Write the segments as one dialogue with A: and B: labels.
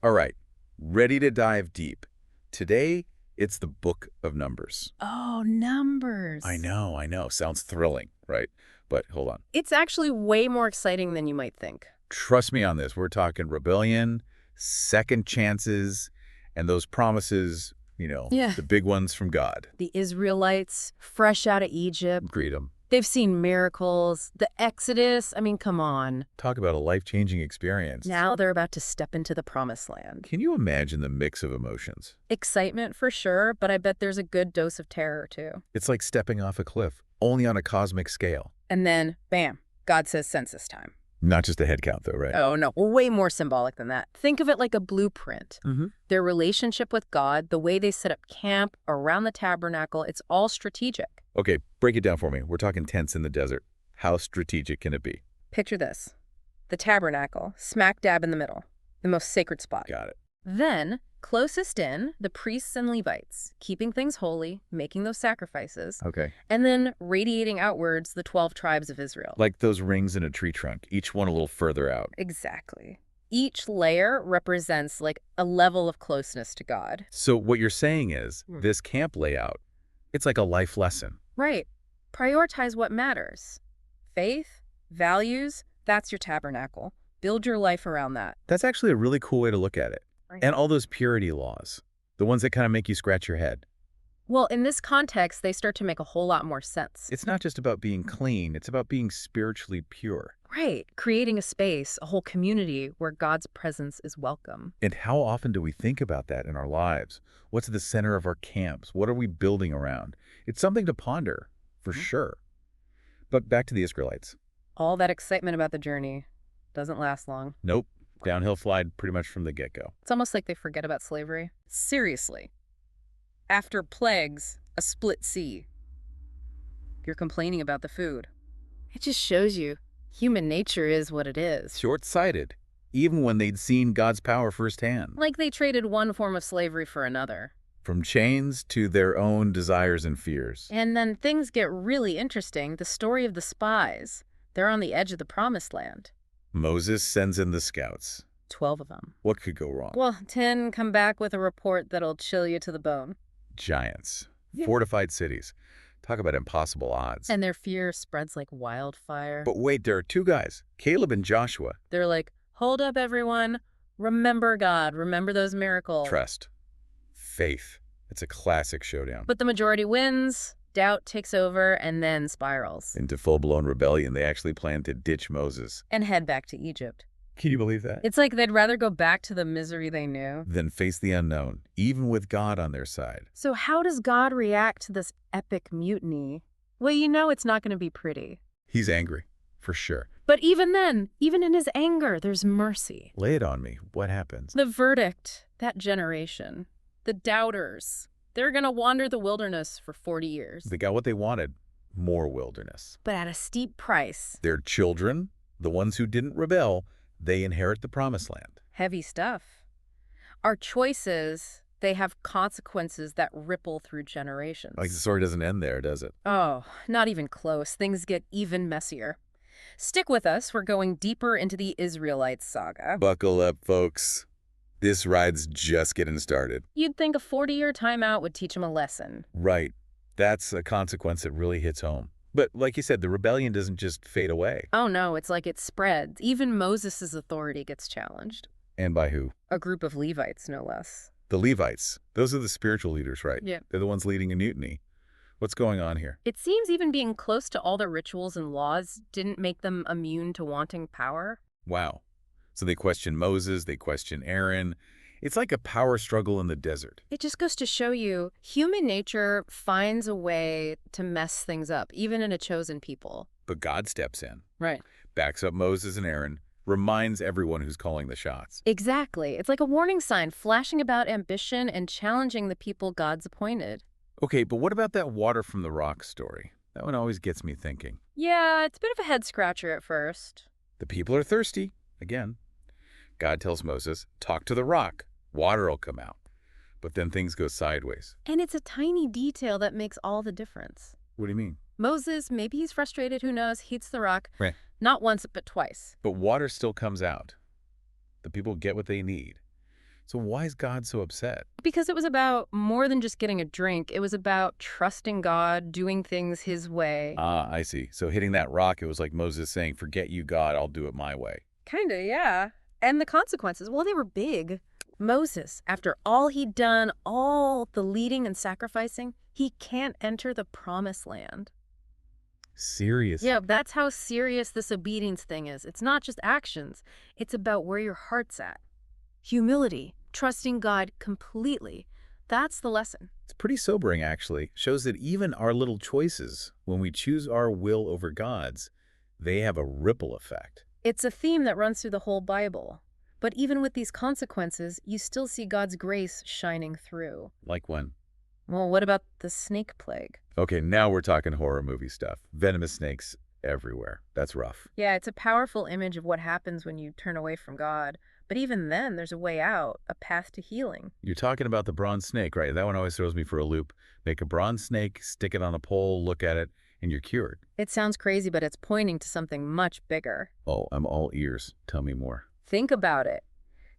A: All right, ready to dive deep. Today, it's the Book of Numbers.
B: Oh, numbers.
A: I know. Sounds thrilling, right? But hold on.
B: It's actually way more exciting than you might think.
A: Trust me on this. We're talking rebellion, second chances, and those promises,
B: Yeah.
A: the big ones from God.
B: The Israelites, fresh out of Egypt,
A: Greet 'em.
B: they've seen miracles, the Exodus. I mean, come on.
A: Talk about a life-changing experience.
B: Now they're about to step into the promised land.
A: Can you imagine the mix of emotions?
B: Excitement for sure, but I bet there's a good dose of terror too.
A: It's like stepping off a cliff, only on a cosmic scale.
B: And then, bam, God says census time.
A: Not just a head count, though, right?
B: Oh, no, way more symbolic than that. Think of it like a blueprint.
A: Mm-hmm.
B: Their relationship with God, the way they set up camp around the tabernacle, it's all strategic.
A: Okay, break it down for me. We're talking tents in the desert. How strategic can it be?
B: Picture this. The tabernacle, smack dab in the middle, the most sacred spot.
A: Got it.
B: Then, closest in, the priests and Levites, keeping things holy, making those sacrifices,
A: Okay.
B: and then radiating outwards the 12 tribes of Israel.
A: Like those rings in a tree trunk, each one a little further out.
B: Exactly. Each layer represents like a level of closeness to God.
A: So what you're saying is, this camp layout, it's like a life lesson.
B: Right. Prioritize what matters. Faith, values, that's your tabernacle. Build your life around that.
A: That's actually a really cool way to look at it.
B: Right.
A: And all those purity laws, the ones that kind of make you scratch your head.
B: Well, in this context, they start to make a whole lot more sense.
A: It's not just about being clean, it's about being spiritually pure.
B: Right. Creating a space, a whole community where God's presence is welcome.
A: And how often do we think about that in our lives? What's at the center of our camps? What are we building around? It's something to ponder, for sure. But back to the Israelites.
B: All that excitement about the journey doesn't last long.
A: Nope. Downhill slide pretty much from the get-go.
B: It's almost like they forget about slavery. Seriously. After plagues, a split sea. You're complaining about the food. It just shows you human nature is what it is.
A: Short-sighted, even when they'd seen God's power firsthand.
B: Like they traded one form of slavery for another.
A: From chains to their own desires and fears.
B: And then things get really interesting. The story of the spies. They're on the edge of the promised land.
A: Moses sends in the scouts.
B: 12 of them.
A: What could go wrong?
B: Well, 10 come back with a report that'll chill you to the bone.
A: Giants.
B: Yeah.
A: Fortified cities. Talk about impossible odds.
B: And their fear spreads like wildfire.
A: But wait, there are two guys, Caleb and Joshua.
B: They're like, hold up, everyone. Remember God. Remember those miracles.
A: Trust. Faith. It's a classic showdown.
B: But the majority wins. Doubt takes over and then spirals.
A: Into full-blown rebellion, they actually plan to ditch Moses.
B: And head back to Egypt.
A: Can you believe that?
B: It's like they'd rather go back to the misery they knew.
A: Than face the unknown, even with God on their side.
B: So how does God react to this epic mutiny? Well, you know it's not going to be pretty.
A: He's angry, for sure.
B: But even then, even in his anger, there's mercy.
A: Lay it on me. What happens?
B: The verdict, that generation, the doubters, they're going to wander the wilderness for 40 years.
A: They got what they wanted. More wilderness.
B: But at a steep price.
A: Their children, the ones who didn't rebel, they inherit the promised land.
B: Heavy stuff. Our choices, they have consequences that ripple through generations.
A: Like the story doesn't end there, does it?
B: Oh, not even close. Things get even messier. Stick with us. We're going deeper into the Israelites saga.
A: Buckle up, folks. This ride's just getting started.
B: You'd think a 40-year timeout would teach them a lesson.
A: Right. That's a consequence that really hits home. But like you said, the rebellion doesn't just fade away.
B: Oh no, it's like it spreads. Even Moses' authority gets challenged.
A: And by who?
B: A group of Levites, no less.
A: The Levites. Those are the spiritual leaders, right?
B: Yeah.
A: They're the ones leading a mutiny. What's going on here?
B: It seems even being close to all the rituals and laws didn't make them immune to wanting power.
A: Wow. So they question Moses, they question Aaron. It's like a power struggle in the desert.
B: It just goes to show you, human nature finds a way to mess things up, even in a chosen people.
A: But God steps in,
B: Right.
A: backs up Moses and Aaron, reminds everyone who's calling the shots.
B: Exactly. It's like a warning sign, flashing about ambition and challenging the people God's appointed.
A: Okay, but what about that water from the rock story? That one always gets me thinking.
B: Yeah, it's a bit of a head-scratcher at first.
A: The people are thirsty, again. God tells Moses, talk to the rock. Water will come out. But then things go sideways.
B: And it's a tiny detail that makes all the difference.
A: What do you mean?
B: Moses, maybe he's frustrated, who knows, hits the rock.
A: Right.
B: Not once, but twice.
A: But water still comes out. The people get what they need. So why is God so upset?
B: Because it was about more than just getting a drink. It was about trusting God, doing things his way.
A: Ah, I see. So hitting that rock, it was like Moses saying, forget you, God, I'll do it my way.
B: Kinda, yeah. And the consequences, well, they were big. Moses, after all he'd done, all the leading and sacrificing, he can't enter the promised land.
A: Serious.
B: Yeah, that's how serious this obedience thing is. It's not just actions. It's about where your heart's at. Humility, trusting God completely. That's the lesson.
A: It's pretty sobering, actually. Shows that even our little choices, when we choose our will over God's, they have a ripple effect.
B: It's a theme that runs through the whole Bible. But even with these consequences, you still see God's grace shining through.
A: Like when?
B: Well, what about the snake plague?
A: Okay, now we're talking horror movie stuff. Venomous snakes everywhere. That's rough.
B: Yeah, it's a powerful image of what happens when you turn away from God. But even then, there's a way out, a path to healing.
A: You're talking about the bronze snake, right? That one always throws me for a loop. Make a bronze snake, stick it on a pole, look at it, and you're cured.
B: It sounds crazy, but it's pointing to something much bigger.
A: Oh, I'm all ears. Tell me more.
B: Think about it.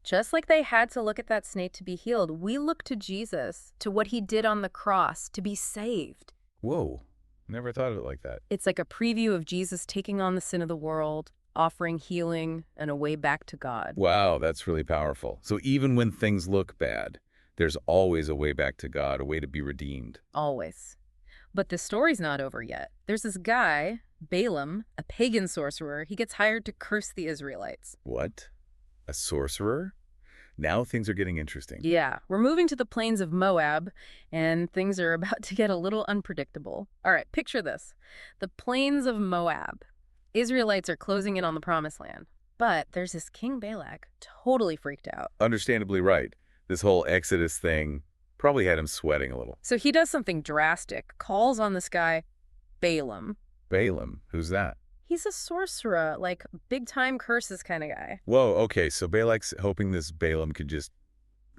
B: Just like they had to look at that snake to be healed, we look to Jesus, to what he did on the cross, to be saved.
A: Whoa. Never thought of it like that.
B: It's like a preview of Jesus taking on the sin of the world, offering healing and a way back to God.
A: Wow, that's really powerful. So even when things look bad, there's always a way back to God, a way to be redeemed.
B: Always. But the story's not over yet. There's this guy, Balaam, a pagan sorcerer. He gets hired to curse the Israelites.
A: What? A sorcerer? Now things are getting interesting.
B: Yeah, we're moving to the Plains of Moab, and things are about to get a little unpredictable. All right, picture this. The Plains of Moab. Israelites are closing in on the Promised Land. But there's this King Balak, totally freaked out.
A: Understandably right. This whole Exodus thing probably had him sweating a little.
B: So he does something drastic, calls on this guy, Balaam.
A: Balaam? Who's that?
B: He's a sorcerer, like big-time curses kind of guy.
A: Whoa, okay, so Balak's hoping this Balaam could just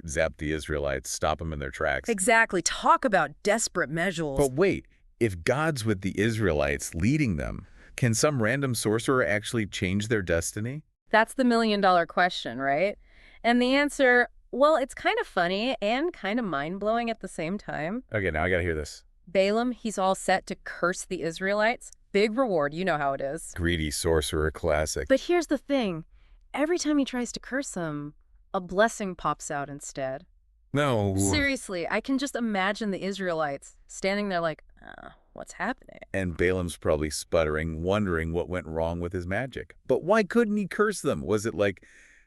A: zap the Israelites, stop them in their tracks.
B: Exactly. Talk about desperate measures.
A: But wait, if God's with the Israelites leading them, can some random sorcerer actually change their destiny?
B: That's the million-dollar question, right? And the answer, well, it's kind of funny and kind of mind-blowing at the same time.
A: Okay, now I gotta hear this.
B: Balaam, he's all set to curse the Israelites. Big reward, you know how it is.
A: Greedy sorcerer classic.
B: But here's the thing. Every time he tries to curse them, a blessing pops out instead.
A: No.
B: Seriously, I can just imagine the Israelites standing there like, what's happening?
A: And Balaam's probably sputtering, wondering what went wrong with his magic. But why couldn't he curse them? Was it like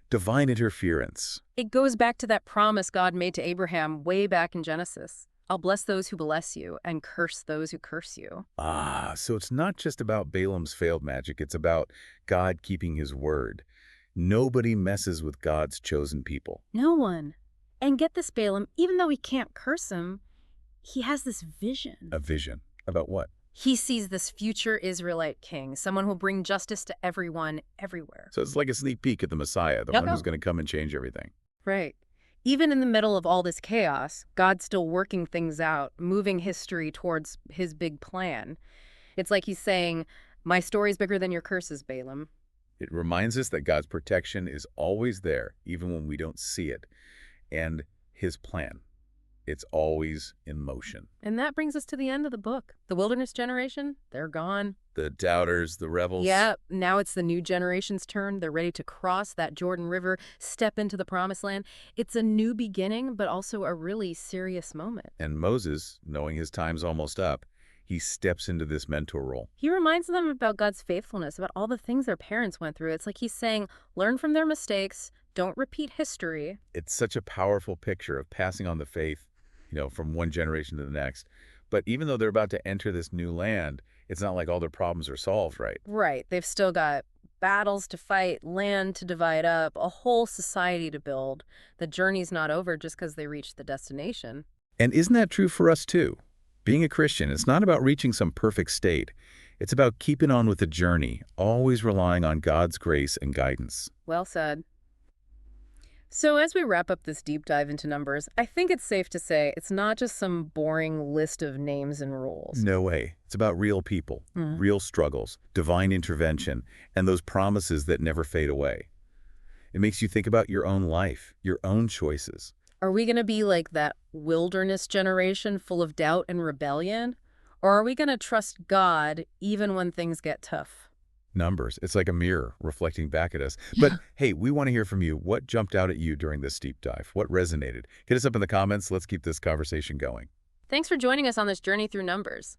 A: divine interference?
B: It goes back to that promise God made to Abraham way back in Genesis. I'll bless those who bless you and curse those who curse you.
A: Ah, so it's not just about Balaam's failed magic. It's about God keeping his word. Nobody messes with God's chosen people.
B: No one. And get this, Balaam, even though he can't curse him, he has this vision.
A: A vision. About what?
B: He sees this future Israelite king, someone who'll bring justice to everyone, everywhere.
A: So it's like a sneak peek at the Messiah, the one who's going to come and change everything.
B: Right. Even in the middle of all this chaos, God's still working things out, moving history towards his big plan. It's like he's saying, my story's bigger than your curses, Balaam.
A: It reminds us that God's protection is always there, even when we don't see it. And his plan, it's always in motion.
B: And that brings us to the end of the book. The wilderness generation, they're gone.
A: The doubters, the rebels.
B: Yeah, now it's the new generation's turn. They're ready to cross that Jordan River, step into the promised land. It's a new beginning, but also a really serious moment.
A: And Moses, knowing his time's almost up, he steps into this mentor role.
B: He reminds them about God's faithfulness, about all the things their parents went through. It's like he's saying, learn from their mistakes, don't repeat history.
A: It's such a powerful picture of passing on the faith, from one generation to the next. But even though they're about to enter this new land, it's not like all their problems are solved, right?
B: Right. They've still got battles to fight, land to divide up, a whole society to build. The journey's not over just because they reached the destination.
A: And isn't that true for us too? Being a Christian, it's not about reaching some perfect state. It's about keeping on with the journey, always relying on God's grace and guidance.
B: Well said. So as we wrap up this deep dive into Numbers, I think it's safe to say it's not just some boring list of names and rules.
A: No way. It's about real people, real struggles, divine intervention, and those promises that never fade away. It makes you think about your own life, your own choices.
B: Are we going to be like that wilderness generation full of doubt and rebellion? Or are we going to trust God even when things get tough?
A: Numbers. It's like a mirror reflecting back at us. But hey, we want to hear from you. What jumped out at you during this deep dive? What resonated? Hit us up in the comments. Let's keep this conversation going.
B: Thanks for joining us on this journey through Numbers.